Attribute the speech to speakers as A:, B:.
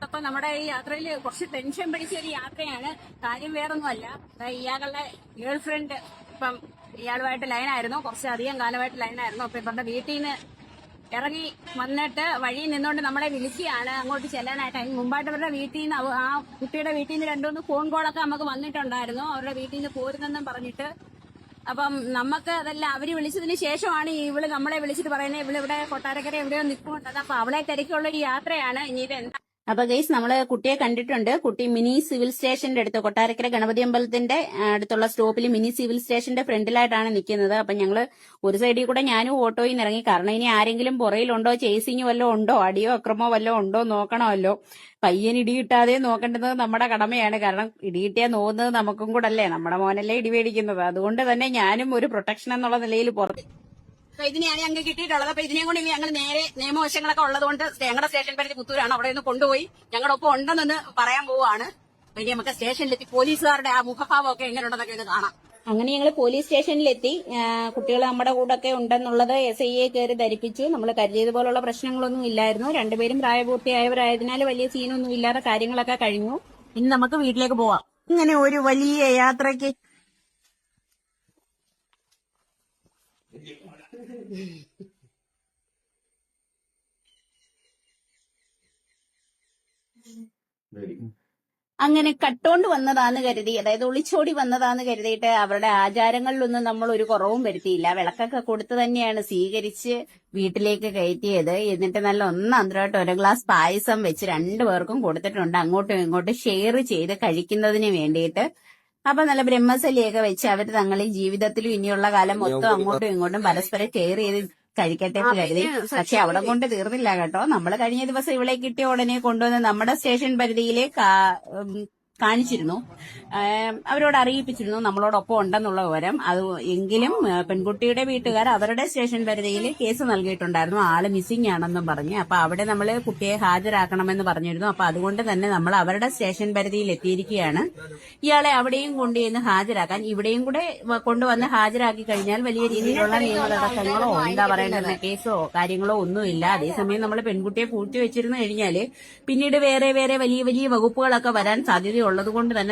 A: അപ്പൊ നമ്മുടെ ഈ യാത്രയിൽ കുറച്ച് ടെൻഷൻ പിടിച്ച ഒരു യാത്രയാണ്. കാര്യം വേറൊന്നുമല്ല, ഇയാളുടെ ഗേൾ ഫ്രണ്ട് ഇപ്പം ഇയാളുമായിട്ട് ലൈനായിരുന്നു, കുറച്ചധികം കാലമായിട്ട് ലൈനായിരുന്നു. അപ്പൊ ഇവരുടെ വീട്ടിൽ നിന്ന് ഇറങ്ങി വന്നിട്ട് വഴിയിൽ നിന്നുകൊണ്ട് നമ്മളെ വിളിക്കുകയാണ് അങ്ങോട്ട് ചെല്ലാനായിട്ട്. അതിന് മുമ്പായിട്ട് അവരുടെ വീട്ടിൽ നിന്ന് ആ കുട്ടിയുടെ വീട്ടിൽ നിന്ന് രണ്ടുമൂന്ന് ഫോൺ കോളൊക്കെ നമുക്ക് വന്നിട്ടുണ്ടായിരുന്നു, അവരുടെ വീട്ടിൽ നിന്ന് പോരുന്നെന്നും പറഞ്ഞിട്ട്. അപ്പം നമുക്ക് അതല്ല, അവര് വിളിച്ചതിന് ശേഷമാണ് ഇവള് നമ്മളെ വിളിച്ചിട്ട് പറയുന്നത് ഇവളിവിടെ കൊട്ടാരക്കര എവിടെയോ നിൽക്കുന്നുണ്ടത്. അപ്പൊ അവളെ തിരക്കുള്ള ഒരു യാത്രയാണ്. ഇനി ഇത് എന്താ? അപ്പൊ ഗൈസ്, നമ്മള് കുട്ടിയെ കണ്ടിട്ടുണ്ട്. കുട്ടി മിനി സിവിൽ സ്റ്റേഷന്റെ അടുത്ത്, കൊട്ടാരക്കര ഗണപതി അമ്പലത്തിന്റെ അടുത്തുള്ള സ്റ്റോപ്പിൽ മിനി സിവിൽ സ്റ്റേഷന്റെ ഫ്രണ്ടിലായിട്ടാണ് നിൽക്കുന്നത്. അപ്പൊ ഞങ്ങള് ഒരു സൈഡിൽ കൂടെ ഞാനും ഓട്ടോയിൽ നിന്ന് ഇറങ്ങി. കാരണം ഇനി ആരെങ്കിലും പുറയിലുണ്ടോ, ചേസിങ് വല്ലതും ഉണ്ടോ, അടിയോ അക്രമോ വല്ലതും ഉണ്ടോ നോക്കണമല്ലോ. പയ്യൻ ഇടികിട്ടാതെ നോക്കേണ്ടത് നമ്മുടെ കടമയാണ്. കാരണം ഇടികിട്ടിയാൽ നോക്കുന്നത് നമുക്കും കൂടെ അല്ലേ, നമ്മുടെ മോനല്ലേ ഇടിവേടിക്കുന്നത്. അതുകൊണ്ട് തന്നെ ഞാനും ഒരു പ്രൊട്ടക്ഷൻ എന്നുള്ള നിലയിൽ പുറത്ത്. അപ്പൊ ഇതിനെയാണ് ഞങ്ങൾക്ക് കിട്ടിയിട്ടുള്ളത്. അപ്പൊ ഇതിനെയും കൊണ്ട് ഞങ്ങൾ നേരെ നിയമവശങ്ങളൊക്കെ ഉള്ളതുകൊണ്ട് ഞങ്ങളുടെ സ്റ്റേഷൻ പരിധി പുത്തൂരാണ്, അവിടെ നിന്ന് കൊണ്ടുപോയി ഞങ്ങളുടെ ഒപ്പം ഉണ്ടെന്ന് പറയാൻ പോവുകയാണ്. അപ്പൊ ഇനി നമുക്ക് സ്റ്റേഷനിലെത്തി പോലീസുകാരുടെ ആ മുഖഭാവമൊക്കെ എങ്ങനെയുണ്ടെന്നൊക്കെ ഒന്ന് കാണാം. അങ്ങനെ ഞങ്ങൾ പോലീസ് സ്റ്റേഷനിലെത്തി. കുട്ടികൾ നമ്മുടെ കൂടെ ഒക്കെ ഉണ്ടെന്നുള്ളത് SIയെ കയറി ധരിപ്പിച്ചു. നമ്മൾ കരുതിയതുപോലുള്ള പ്രശ്നങ്ങളൊന്നും ഇല്ലായിരുന്നു. രണ്ടുപേരും പ്രായപൂർത്തിയായവരായതിനാൽ വലിയ സീനൊന്നും ഇല്ലാതെ കാര്യങ്ങളൊക്കെ കഴിഞ്ഞു. ഇനി നമുക്ക് വീട്ടിലേക്ക് പോവാം. ഇങ്ങനെ ഒരു വലിയ യാത്രയ്ക്ക് അങ്ങനെ കട്ടോണ്ട് വന്നതാന്ന് കരുതി, അതായത് ഒളിച്ചോടി വന്നതാന്ന് കരുതിയിട്ട് അവരുടെ ആചാരങ്ങളിലൊന്നും നമ്മൾ ഒരു കുറവും വരുത്തിയില്ല. വിളക്കൊക്കെ കൊടുത്ത് തന്നെയാണ് സ്വീകരിച്ച് വീട്ടിലേക്ക് കയറ്റിയത്. എന്നിട്ട് നല്ല ഒന്നാന്തരമായിട്ട് ഒരു ഗ്ലാസ് പായസം വെച്ച് രണ്ടുപേർക്കും കൊടുത്തിട്ടുണ്ട്, അങ്ങോട്ടും ഇങ്ങോട്ടും ഷെയർ ചെയ്ത് കഴിക്കുന്നതിന് വേണ്ടിയിട്ട്. അപ്പൊ നല്ല ബ്രഹ്മസലിയൊക്കെ വെച്ച് അവര് തങ്ങളിൽ ജീവിതത്തിലും ഇനിയുള്ള കാലം മൊത്തം അങ്ങോട്ടും ഇങ്ങോട്ടും പരസ്പരം ഷെയർ ചെയ്ത് കഴിക്കട്ടെ എന്ന് കരുതി. പക്ഷെ അവിടെ കൊണ്ട് തീർന്നില്ല കേട്ടോ. നമ്മൾ കഴിഞ്ഞ ദിവസം ഇവളെ കിട്ടിയ ഉടനെ കൊണ്ടുവന്ന് നമ്മുടെ സ്റ്റേഷൻ പരിധിയിലെ കാണിച്ചിരുന്നു, അവരോട് അറിയിപ്പിച്ചിരുന്നു നമ്മളോടൊപ്പം ഉണ്ടെന്നുള്ള വിവരം. അത് എങ്കിലും പെൺകുട്ടിയുടെ വീട്ടുകാർ അവരുടെ സ്റ്റേഷൻ പരിധിയിൽ കേസ് നൽകിയിട്ടുണ്ടായിരുന്നു, ആള് മിസ്സിംഗ് ആണെന്നും പറഞ്ഞ്. അപ്പൊ അവിടെ നമ്മൾ കുട്ടിയെ ഹാജരാക്കണമെന്ന് പറഞ്ഞിരുന്നു. അപ്പൊ അതുകൊണ്ട് തന്നെ നമ്മൾ അവരുടെ സ്റ്റേഷൻ പരിധിയിൽ എത്തിയിരിക്കുകയാണ്. ഇയാളെ അവിടെയും കൊണ്ടുവന്ന് ഹാജരാക്കാൻ, ഇവിടെയും കൂടെ കൊണ്ടുവന്ന് ഹാജരാക്കി കഴിഞ്ഞാൽ വലിയ രീതിയിലുള്ള നിയമ തടസ്സങ്ങളോ എന്താ പറയേണ്ടത് കേസോ കാര്യങ്ങളോ ഒന്നുമില്ല. അതേസമയം നമ്മൾ പെൺകുട്ടിയെ പൂഴ്ത്തി വെച്ചിരുന്നു കഴിഞ്ഞാല് പിന്നീട് വേറെ വലിയ വലിയ വകുപ്പുകളൊക്കെ വരാൻ സാധ്യതയുള്ളത് കൊണ്ട് തന്നെ